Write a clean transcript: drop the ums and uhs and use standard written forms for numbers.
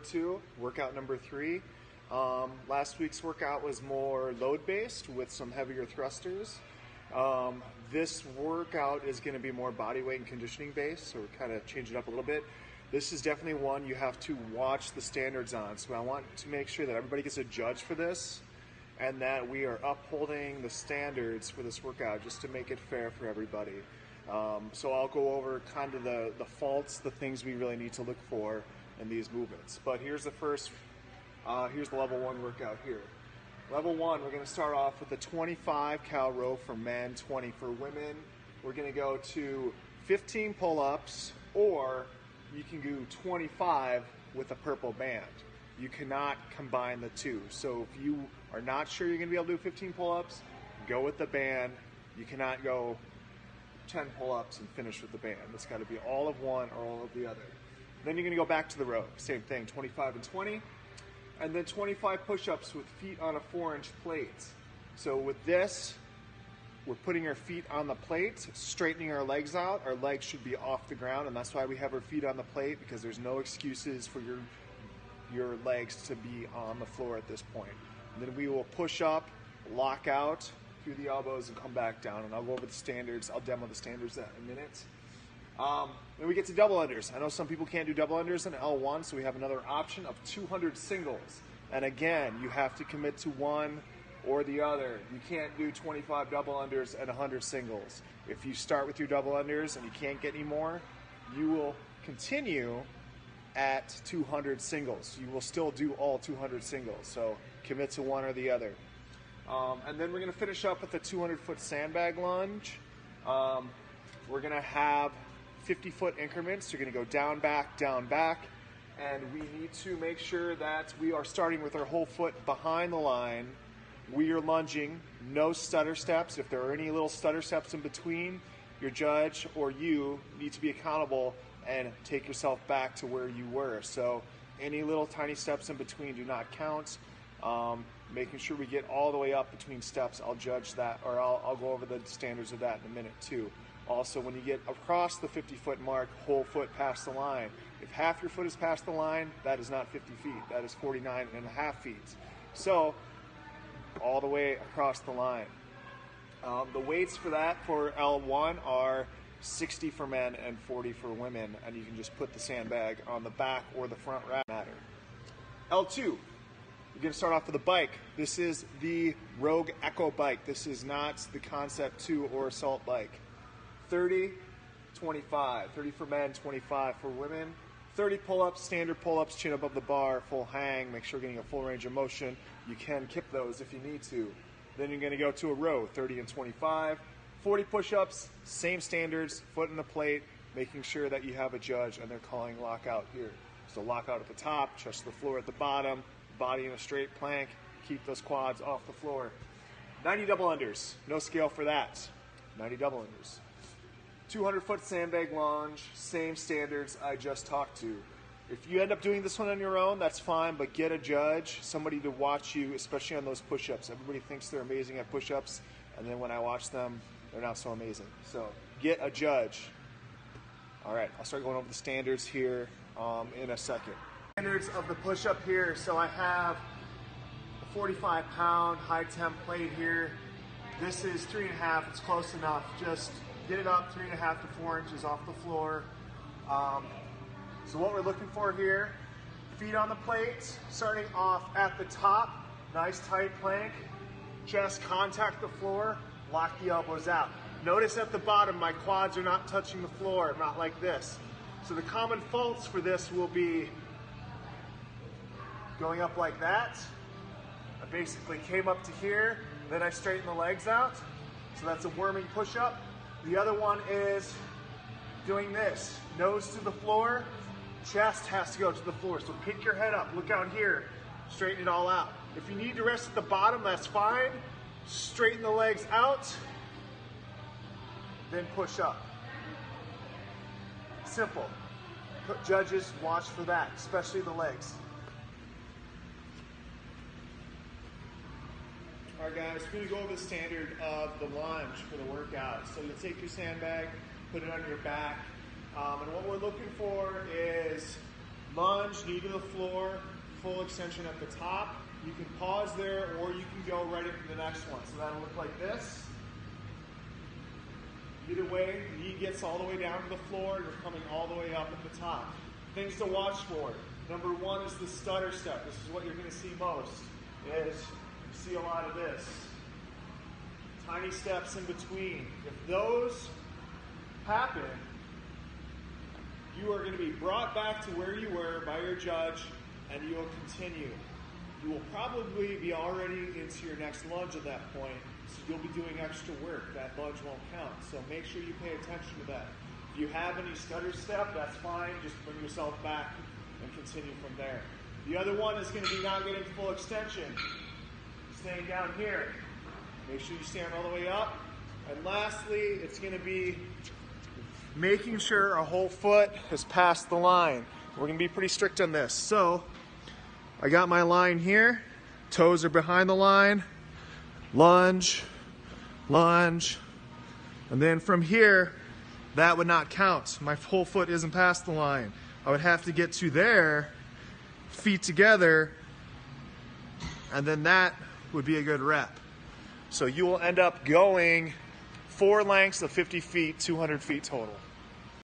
2, workout number 3. Last week's workout was more load-based with some heavier thrusters. This workout is going to be more body weight and conditioning based, so we're kind of change it up a little bit. This is definitely one you have to watch the standards on, so I want to make sure that everybody gets a judge for this and that we are upholding the standards for this workout just to make it fair for everybody. So I'll go over kind of the faults, the things we really need to look for in these movements. But here's the first, here's the level 1 workout here. Level 1, we're going to start off with a 25 cal row for men, 20 for women. We're going to go to 15 pull-ups, or you can do 25 with a purple band. You cannot combine the two. So if you are not sure you're going to be able to do 15 pull-ups, go with the band. You cannot go 10 pull-ups and finish with the band. It's got to be all of one or all of the other. Then you're going to go back to the row. Same thing, 25 and 20. And then 25 push-ups with feet on a 4-inch plate. So with this, we're putting our feet on the plate, straightening our legs out. Our legs should be off the ground, and that's why we have our feet on the plate, because there's no excuses for your legs to be on the floor at this point. And then we will push up, lock out through the elbows, and come back down. And I'll go over the standards. I'll demo the standards in a minute. Then we get to double unders. I know some people can't do double unders in L1, so we have another option of 200 singles. And again, you have to commit to one or the other. You can't do 25 double unders and 100 singles. If you start with your double unders and you can't get any more, you will continue at 200 singles. You will still do all 200 singles. So commit to one or the other. And then we're going to finish up with a 200-foot sandbag lunge. We're going to have 50-foot increments. You're going to go down, back, and we need to make sure that we are starting with our whole foot behind the line. We are lunging, no stutter steps. If there are any little stutter steps in between, your judge or you need to be accountable and take yourself back to where you were. So any little tiny steps in between do not count. Making sure we get all the way up between steps, I'll judge that, or I'll go over the standards of that in a minute too. Also, when you get across the 50-foot mark, whole foot past the line. If half your foot is past the line, that is not 50 feet. That is 49 and a half feet. So, all the way across the line. The weights for that for L1 are 60 for men and 40 for women, and you can just put the sandbag on the back or the front rack. L2, you're going to start off with a bike. This is the Rogue Echo bike. This is not the Concept 2 or Assault bike. 30, 25. 30 for men, 25 for women. 30 pull-ups, standard pull-ups, chin above the bar, full hang. Make sure you're getting a full range of motion. You can kip those if you need to. Then you're going to go to a row, 30 and 25. 40 push-ups, same standards, foot in the plate, making sure that you have a judge and they're calling lockout here. So lockout at the top, chest to the floor at the bottom, body in a straight plank, keep those quads off the floor. 90 double unders, no scale for that. 90 double unders. 200-foot sandbag lunge, same standards I just talked to. If you end up doing this one on your own, that's fine, but get a judge, somebody to watch you, especially on those push-ups. Everybody thinks they're amazing at push-ups, and then when I watch them, they're not so amazing. So get a judge. All right, I'll start going over the standards here in a second. Standards of the push-up here. So I have a 45-pound high-temp plate here. This is 3.5. It's close enough. Just get it up 3.5 to 4 inches off the floor. So what we're looking for here, feet on the plate, starting off at the top, nice tight plank, chest contact the floor, lock the elbows out. Notice at the bottom, my quads are not touching the floor, not like this. So the common faults for this will be going up like that. I basically came up to here, then I straighten the legs out. So that's a worming push-up. The other one is doing this, nose to the floor, chest has to go to the floor. So pick your head up, look out here, straighten it all out. If you need to rest at the bottom, that's fine. Straighten the legs out, then push up. Simple. Judges, watch for that, especially the legs. All right, guys, we're going to go over the standard of the lunge for the workout. So you'll take your sandbag, put it on your back, and what we're looking for is Lunge, knee to the floor, full extension at the top. You can pause there, or you can go right into the next one. So that'll look like this. Either way, knee gets all the way down to the floor, you're coming all the way up at the top. Things to watch for. Number one is the stutter step. This is what you're going to see most, is you see a lot of this. Tiny steps in between. If those happen, you are going to be brought back to where you were by your judge, and you will continue. You will probably be already into your next lunge at that point, so you'll be doing extra work. That lunge won't count. So make sure you pay attention to that. If you have any stutter step, that's fine. Just bring yourself back and continue from there. The other one is going to be not getting full extension. Staying down here. Make sure you stand all the way up. And lastly, it's going to be making sure a whole foot is past the line. We're going to be pretty strict on this. So I got my line here. Toes are behind the line. Lunge, lunge. And then from here, that would not count. My whole foot isn't past the line. I would have to get to there, feet together, and then that would be a good rep. So you will end up going 4 lengths of 50 feet, 200 feet total.